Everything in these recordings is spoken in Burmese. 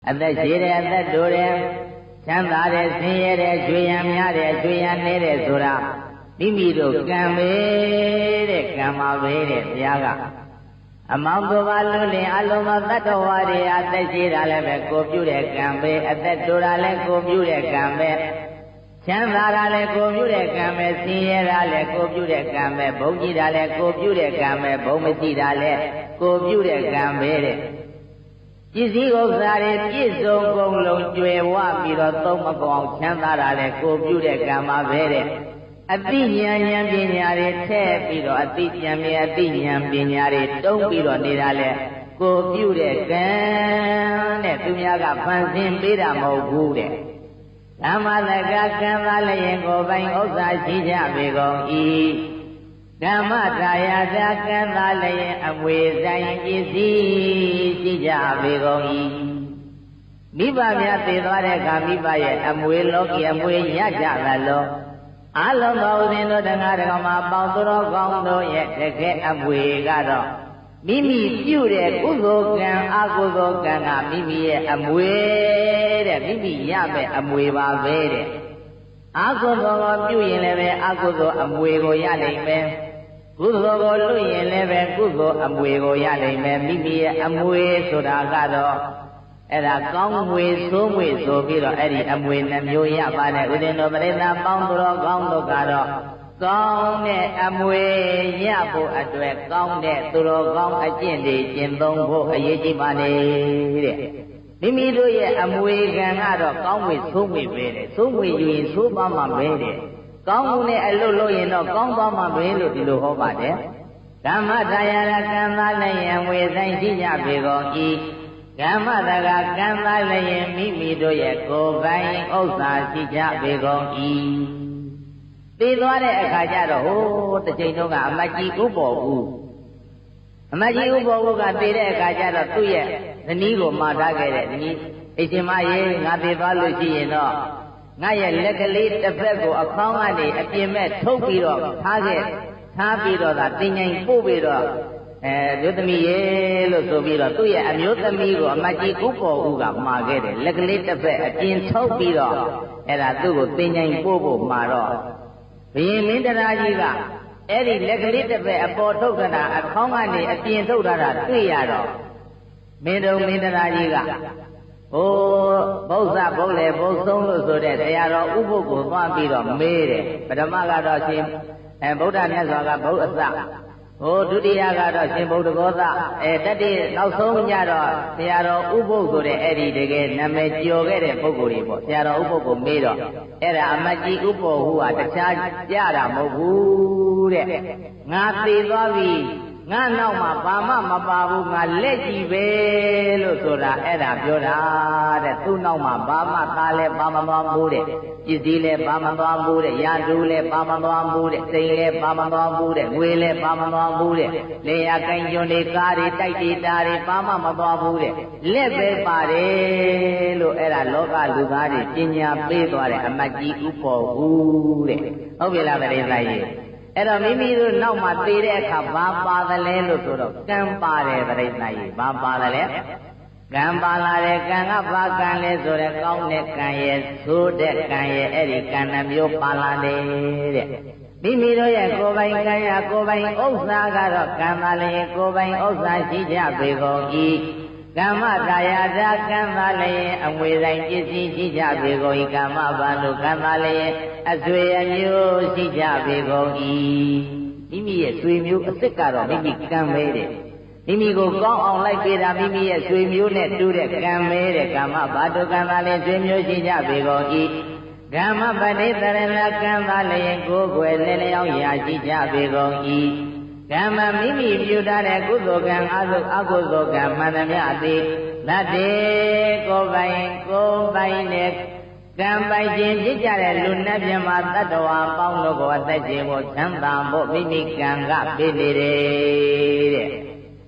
အသက်ရှိတယ်အသက်တိုးတယ်ချမ်းသာတယ်ဆင်းရဲတယ်ကျွေးရန်များတယ်ကျွေးရန်နည်းတယ်ဆိုတာမိမိတို့ကံပဲတဲ့ကံပါပဲတဲ့ဘုရားကအမောင်ကိုပါလွတ်လင်အလုံးမသတ္တဝါတွေအသက်ရှိတာလည်းပဲကိုပြုတဲ့ကံပဲအသက်တိုးတာလည်းကိုပြုတဲ့ကံပဲချမ်းသာတာလည်းကိုပြုတဲ့ကံပဲဆင်းရဲတာလည်းကိုပြုတဲ့ကံပဲဘုံကြည်တာလည်းကိုပြုတဲ့ကံပဲဘုံမကြည်တာလည်းကိုပြုတဲ့ကံပဲတဲ့ပစ္စည်းဥစ္စာတွေပြည့်စုံကုန်လုံးကျွယ်ဝပြီးတော့သုံးမကောင်းချမ်းသာတာလည်းကိုပြုတဲ့ကံပါပဲတဲ့အတိဉာဏ်ဉာဏ်ပညာတွေထည့်ပြီးတော့အတိဉာဏ်မြင်အတိဉာဏ်ပညာတွေတုံးပြီးတော့နေတာလေကိုပြုတဲ့ကံတဲ့သူများကဖန်ဆင်းပေးတာမဟုတ်ဘူးတဲ့ဓမ္မတကကံသာလျင်ကိုပိုင်ဥစ္စာရှိကြပေကုန်၏ဓမ္မတာယာသာကံသာလျင်အမွေဆိုင်ပစ္စည်းရှိကြပေကုန်၏မိဘများသိသွားတဲ့အခါမိဘရဲ့အမွေလောကီအမွေရကြသလောအလုံးသောဦးဇင်းတို့တန်ခါးတကောင်မှာပေါင်းသူတော်ကောင်းတို့ရဲ့တကယ်အမွေကတော့မိမိပြုတဲ့ကုသိုလ်ကံအကုသိုလ်ကံကမိမိရဲ့အမွေတဲ့မိမိရမယ့်အမွေပါပဲတဲ့အကုသိုလ်ကိုပြုရင်လည်းပဲအကုသိုလ်အမွေကိုရနိုင်မယ်ကုသိုလ်ကိုလွတ်ရင်လည်းပဲကုသိုလ်အမွေကိုရနိုင်မယ်မိမိရဲ့အမွေဆိုတာကတော့အဲ့ဒါကောင်းမွေဆိုးမွေဆိုပြီးတော့အဲ့ဒီအမွေနှမျိုးရပါတယ်ဥဒင်တော်ပရိသတ်ပေါင်းသူတော်ကောင်းတို့ကတော့ကောင်းတဲ့အမွေရဖို့အတွက်ကောင်းတဲ့သူတော်ကောင်းအကျင့်တွေကျင့်သုံးဖို့အရေးကြီးပါလေတဲ့မိမိတို့ရဲ့အမွေကံကတော့ကောင်းမွေဆိုးမွေပဲတဲ့ဆိုးမွေယူရင်ဆိုးပါမှပဲတဲ့ကောင်းမှုနဲ့အလုပ်လုပ်ရင်တော့ကောင်းသွားမှပဲလို့ဒီလိုဟောပါတယ်ဓမ္မတရားကံသားလည်းယံဝေဆိုင်ရှိကြပေကုန်၏ကမ္မတကကံသားလည်းမိမိတို့ရဲ့ကိုယ်ပိုင်ဥစ္စာရှိကြပေကုန်၏သိသွားတဲ့အခါကျတော့ဟိုတစ်ချိန်တော့ကအမကြီးဥပ္ပေါ်ဘူးအမကြီးဥပ္ပေါ်ဘူးကသိတဲ့အခါကျတော့သူ့ရဲ့ဇနီးကိုမှာထားခဲ့တဲ့ဇနီးအိရှင်မရေငါသိသွားလို့ရှိရင်တော့ငါရဲ့လက်ကလေးတစ်ဖက်ကိုအခေါင်းကနေအပြင်မဲ့ထုတ်ပြီးတော့ထားပြီးတော့သာတင်ញိုင်ပို့ပြီးတော့မျိုးသမီးရေလို့ဆိုပြီးတော့သူ့ရဲ့အမျိုးသမီးကိုအမကြီးဥပ္ပေါ်ဦးကမှာခဲ့တယ်လက်ကလေးတစ်ဖက်အပြင်ထုတ်ပြီးတော့အဲ့ဒါသူ့ကိုတင်ញိုင်ပို့ဖို့မှာတော့ဘုရင်မင်းတရားကြီးကအဲ့ဒီလက်ကလေးတစ်ဖက်အပေါ်ထုတ်တာအခေါင်းကနေအပြင်ထုတ်တာတွေ့ရတော့မင်းတော်မင်းတရားကြီးကဟိုဘုရားဘုလေဘုဆုံးလို့ဆိုတဲ့တရားတော်ဥပုပ်ကိုသွားပြီးတော့မေးတယ်ပထမကတော့ရှင်ဗုဒ္ဓမြတ်စွာကဘုအစဟိုဒုတိယကတော့ရှင်ဗုဒ္ဓဂောသတတိနောက်ဆုံးကြတော့ဆရာတော်ဥပုပ်ဆိုတဲ့အဲ့ဒီတကယ်နာမည်ကျော်ခဲ့တဲ့ပုဂ္ဂိုလ်တွေပေါ့ဆရာတော်ဥပုပ်ကိုမေးတော့အဲ့ဒါအမကြီးဥပုပ်ဟူဟာတခြားကြတာမဟုတ်ဘူးတဲ့ငါသေသွားပြီငါနောက်မှာဘာမှမပါဘူးငါလက်ကြည့်ပဲလို့ဆိုတာအဲ့ဒါပြောတာတဲ့သူ့နောက်မှာဘာမှသားလဲဘာမသွားဘူးတဲ့ပစ္စည်းလဲဘာမသွားဘူးတဲ့ရာထူးလဲဘာမသွားဘူးတဲ့စိန်လဲဘာမသွားဘူးတဲ့ငွေလဲဘာမသွားဘူးတဲ့လေယာကိုင်းကျွန်းတွေကားတွေတိုက်တွေတာတွေဘာမှမသွားဘူးတဲ့လက်ပဲပါတယ်လို့အဲ့ဒါလောကလူသားတွေပညာပေးသွားတဲ့အမတ်ကြီးဥပ္ပေါ်ဘူးတဲ့ဟုတ်ပြီလားဗရေသာကြီးအဲ့တော့မိမိတို့နောက်မှာသေတဲ့အခါဘာပါသလဲလို့ဆိုတော့ကံပါတယ်ဗရိဿာကြီးဘာပါသလဲကံပါလာတဲ့ကံကဘာကံလဲဆိုတဲ့ကောင်းတဲ့ကံရဲ့ဆိုးတဲ့ကံရဲ့အဲ့ဒီကံနှမျိုးပါလာတယ်တဲ့မိမိတို့ရဲ့ကိုယ်ပိုင်ကံရကိုယ်ပိုင်ဥစ္စာကတော့ကံပါလျင်ကိုယ်ပိုင်ဥစ္စာရှိကြပေကုန်၏ကမ္မတာယာသာကံပါလျင်အမွေဆိုင်ပစ္စည်းရှိကြပေကုန်၏ကမ္မဘာလို့ကံပါလျင်အဆွေအမျိုးရှိကြပေကုန်၏မိမိရဲ့ဆွေမျိုးအစ်စ်ကတော့မိမိကံပဲတဲ့မိမိကိုကောင်းအောင်လိုက်ပေးတာမိမိရဲ့ဆွေမျိုးနဲ့တူတဲ့ကံပဲတဲ့ကမ္မဘာတို့ကံပါလျင်ဆွေမျိုးရှိကြပေကုန်၏ကမ္မပဋိသရဏကံပါလျင်ကိုယ်ွယ်လည်းလျောင်းရာရှိကြပေကုန်၏ကမ္မမိမိပြုထားတဲ့ကုသိုလ်ကံအကုသိုလ်ကံမှန်သမျှသည်သတ္တေကိုယ်ပိုင်နဲ့ကံပိုင်ခြင်းဖြစ်ကြတဲ့လူနတ်မြတ်မှာတတ္တဝါပေါင်းတို့ကိုအသက်ရှင်ဖို့ချမ်းသာဖို့မိမိကံကပေးနေတယ်တဲ့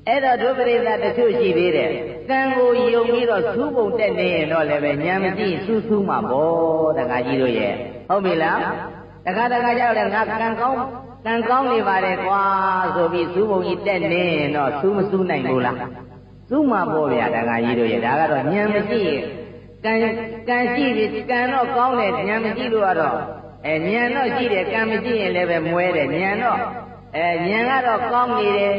အဲ့တော့ဒုပရိသတချို့ရှိသေးတယ်ကံကိုယုံပြီးတော့စူးပုံတက်နေရင်တော့လည်းပဲဉာဏ်မကြည့်စူးစူးမှာပေါ့တခါကြီးတို့ရဲ့ဟုတ်ပြီလားတခါကြောက်လည်းငါကံကောင်းနေပါတယ်ကွာဆိုပြီးစူးပုံကြီးတက်နေရင်တော့စူးမစူးနိုင်ဘူးလား စုမှပေါ်ဗျာတခါကြီးတို့ရဲ့ဒါကတော့ဉာဏ်မရှိရင်ကံရှိပြီကံတော့ကောင်းတယ်ဉာဏ်မရှိလို့ကတော့ဉာဏ်တော့ရှိတယ်ကံမရှိရင်လည်းပဲမွဲတယ်ဉာဏ်တော့ဉာဏ်ကတော့ကောင်းနေတယ်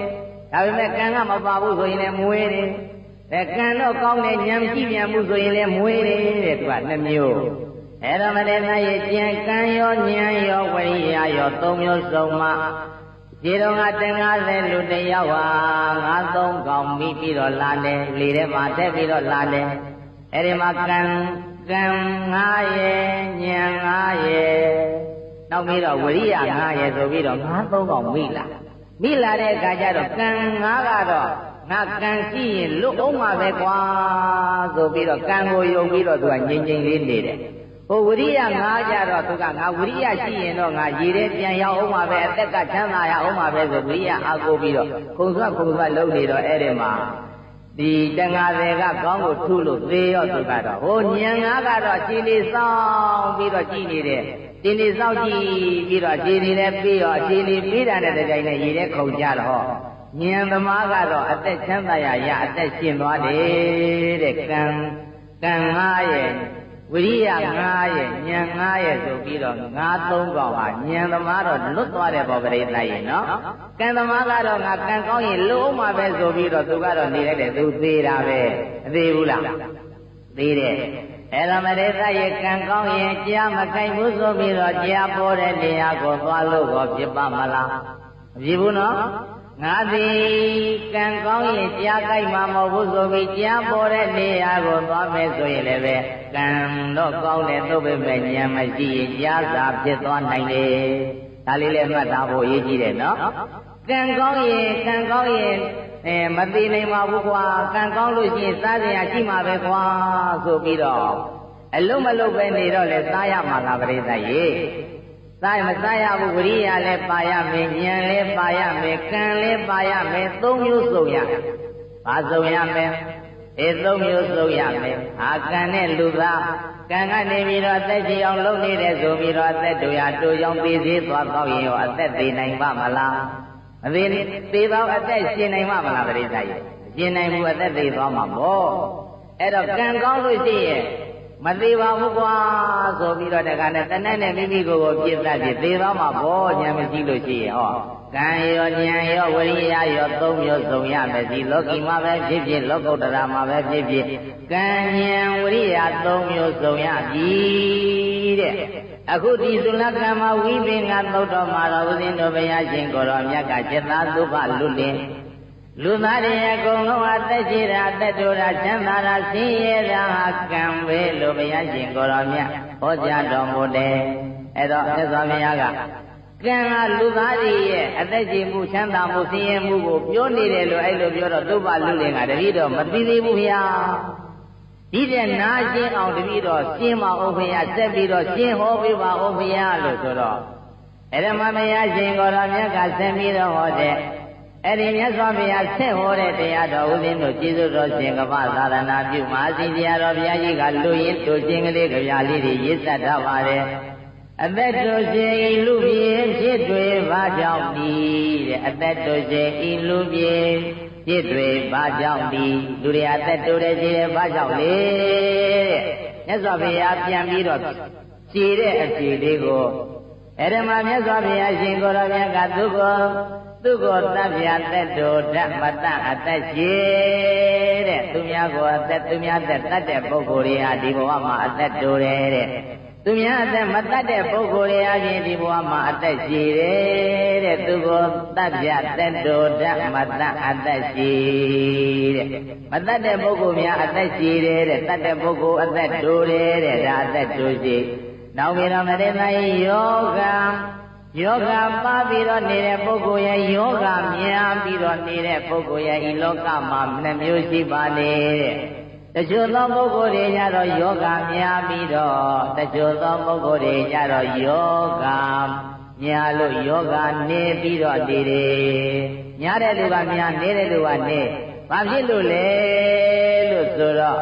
ဒါပေမဲ့ကံကမပါဘူးဆိုရင်လည်းမွဲတယ်ကံတော့ကောင်းတယ်ဉာဏ်မရှိပြန်ဘူးဆိုရင်လည်းမွဲတယ်တဲ့သူကနှစ်မျိုးအဲ့တော့မတည်းသားရဲ့ဉာဏ်ကံရောဉာဏ်ရောဝိရိယရောသုံးမျိုးစုံမှဒီတော့ကတင်50လူတယောက်ဟာ53កောင်မိပြီးတော့လာတယ်လေထဲမှာတက်ပြီးတော့လာတယ်အဲ့ဒီမှာကံ9ရဲ့ဉာဏ်9ရဲ့နောက်ပြီးတော့ဝိရိယ9ရဲ့ဆိုပြီးတော့53កောင်မိလာတဲ့အခါကျတော့ကံ9ကတော့ငါကံရှိရင်လွတ်အောင်မှာပဲကွာဆိုပြီးတော့ကံကိုယုံပြီးတော့သူကငြိမ်ငြိမ်လေးနေတယ်ဟိုဝိရိယ9ကြတော့သူကငါဝိရိယရှိရင်တော့ငါရေထဲပြန်ရောက်အောင်မှာပဲအသက်ကချမ်းသာရအောင်မှာပဲဆိုဝိရိယအားကိုပြီးတော့ခုံဆွလုပ်နေတော့အဲ့ဒီမှာဒီတန်ဃာတွေကကောင်းကိုထုလို့သေရောသူကတော့ဟိုဉာဏ်9ကတော့ခြေလေးစောင်းပြီးတော့ကြည်နေတယ်ခြေလေးစောင်းကြည့်ပြီးတော့ခြေလေးလည်းပြီးရောခြေလေးပြီးတာတဲ့တိုင်နဲ့ရေထဲခုန်ကြတော့ဟောဉာဏ်သမားကတော့အသက်ချမ်းသာရအသက်ရှင်သွားတယ်တဲ့ကံ9ရဲ့ဝိရိယ9ရဲ့ဉာဏ်9ရဲ့ဆိုပြီးတော့53កောင်ဟာဉာဏ်သမားတော့လွတ်သွားတယ်ပေါ့ပရိသတ်ရဲ့နော်ကံသမားကတော့ငါကံကောင်းရင်လွတ်အောင်မှာပဲဆိုပြီးတော့သူကတော့နေလိုက်တယ်သူသေးတာပဲမသေးဘူးလားသေးတယ်အဲ့ဒါမရိသတ်ရဲ့ကံကောင်းရင်ကြားမကိုက်ဘူးဆိုပြီးတော့ကြားပေါ်တဲ့နေရာကိုသွားလို့တော့ဖြစ်ပါမလားမဖြစ်ဘူးနော်ငါသည်ကံကောင်းရင်ကြားကြိုက်မှာမဟုတ်ဘူးဆိုပြီးကြားပေါ်တဲ့နေရာကိုသွားမယ်ဆိုရင်လည်းပဲကံတော့ကောင်းတယ်သို့ပေမဲ့ဉာဏ်မရှိရင်ကြားစာဖြစ်သွားနိုင်တယ်ဒါလေးလည်းမှတ်ထားဖို့အရေးကြီးတယ်နော်ကံကောင်းရင်မသိနိုင်ပါဘူးကွာကံကောင်းလို့ရှိရင်စားစရာရှိမှာပဲကွာဆိုပြီးတော့အလုံးမလုံးပဲနေတော့လေစားရမှာလားပရိသတ်ရေစားမစားရဘူးဝိရိယလည်းပါရမယ်ဉာဏ်လည်းပါရမယ်ကံလည်းပါရမယ်သုံးမျိုးစုံရဘာစုံရမယ်သုံးမျိုးစုံရမယ်အာကံနဲ့လူသားကံကနေပြီးတော့အသက်ရှင်အောင်လုပ်နေတဲ့ဆိုပြီးတော့အသက်တို့ရတို့ကြောင့်သိသေးသွားတော့ရင်ရောအသက်သေးနိုင်ပါမလားမသေးပါဘူးအသက်ရှင်နိုင်ပါမလားပရိသတ်ကြီးရှင်နိုင်ဘူးအသက်သေးသွားမှာပေါ့အဲ့တော့ကံကောင်းလို့ရှိရင်မသေးပါဘူးကွာဆိုပြီးတော့တခါနဲ့တနက်နဲ့မိမိကိုယ်ပြစ်တတ်ပြီးသေသွားမှာပေါ့ဉာဏ်မရှိလို့ရှိရင်ဟောကံရောဉာဏ်ရောဝိရိယရောသုံးမျိုးစုံရမယ်ဒီလောကီမှာပဲဖြစ်ဖြစ်လောကုတ္တရာမှာပဲဖြစ်ဖြစ်ကံဉာဏ်ဝိရိယသုံးမျိုးစုံရပြီတဲ့အခုဒီသုလကံမှာဝိပင်္ဂသုတ်တော်မှာတော့ဦးဇင်းတို့ဘုရားရှင်ကိုယ်တော်မြတ်ကจิตသားသုဘလွတ်လင်လူသားတွေအကုန်လုံးအသက်ရှိတာအသက်တို့တာချမ်းသာတာဆင်းရဲတာကံပဲလို့ဘုရားရှင်ကိုယ်တော်မြတ်ဟောကြားတော်မူတယ်အဲ့တော့မြတ်စွာဘုရားကကံကလူသားတွေရဲ့အသက်ရှင်မှုချမ်းသာမှုဆင်းရဲမှုကိုပြောနေတယ်လို့အဲ့လိုပြောတော့သုဘလူလင်ကတပည့်တော်မသိသေးဘူးဘုရားဒီတဲ့နာရှင်းအောင်တပည့်တော်ရှင်းပါဦးဘုရားဆက်ပြီးတော့ရှင်းဟောပေးပါဦးဘုရားလို့ဆိုတော့အဲ့ဒါမှဘုရားရှင်ကိုယ်တော်မြတ်ကဆက်ပြီးတော့ဟောတဲ့အဲ့ဒီမြတ်စွာဘုရားဆက်ဟောတဲ့တရားတော်ဦးဇင်းတို့ကျေးဇူးတော်ရှင်ကမ္ဘာသာသနာပြုမဟာစီတရားတော်ဘုရားကြီးကလူရင်းတို့ချင်းကလေးကြပြလေးတွေရေးဆက်ထားပါတယ်အသက်တို့ရှင်ဤလူပြေဖြစ်တွေဘာကြောင့်ဒီတဲ့အသက်တို့ရှင်ဤလူပြေဖြစ်တွေဘာကြောင့်ဒီလူတွေအသက်တို့တဲ့ကြီးတယ်ဘာကြောင့်လဲတဲ့မြတ်စွာဘုရားပြန်ပြီးတော့ဖြေတဲ့အဖြေလေးကိုအဲ့ဒီမှာမြတ်စွာဘုရားရှင်ကိုယ်တော်မြတ်ကသူကိုတပ်ပြသက်တို့ဓမ္မတအသက်ရှိတဲ့သူများကိုအသက်သူများသက်တတ်တဲ့ပုဂ္ဂိုလ်တွေဟာဒီဘဝမှာအသက်တိုးတယ်တဲ့သူများအသက်မတတ်တဲ့ပုဂ္ဂိုလ်တွေဟာဒီဘဝမှာအသက်ရှိတယ်တဲ့သူကိုတပ်ပြသက်တို့ဓမ္မတအသက်ရှိတဲ့မတတ်တဲ့ပုဂ္ဂိုလ်များအသက်ရှိတယ်တဲ့တတ်တဲ့ပုဂ္ဂိုလ်အသက်တိုးတယ်တဲ့ဒါအသက်တိုးရှိနောက်ပြီးတော့မတည်းတိုင်းယောဂပါပြီးတော့နေတဲ့ပုဂ္ဂိုလ်ရဲ့ယောဂများပြီးတော့နေတဲ့ပုဂ္ဂိုလ်ရဲ့ဤလောကမှာနှစ်မျိုးရှိပါလေတဲ့တချို့သောပုဂ္ဂိုလ်တွေကြတော့ယောဂများပြီးတော့တချို့သောပုဂ္ဂိုလ်တွေကြတော့ယောဂများလို့ယောဂနေပြီးတော့နေတယ်များတဲ့လူကများနေတဲ့လူကနေဘာဖြစ်လို့လဲလို့ဆိုတော့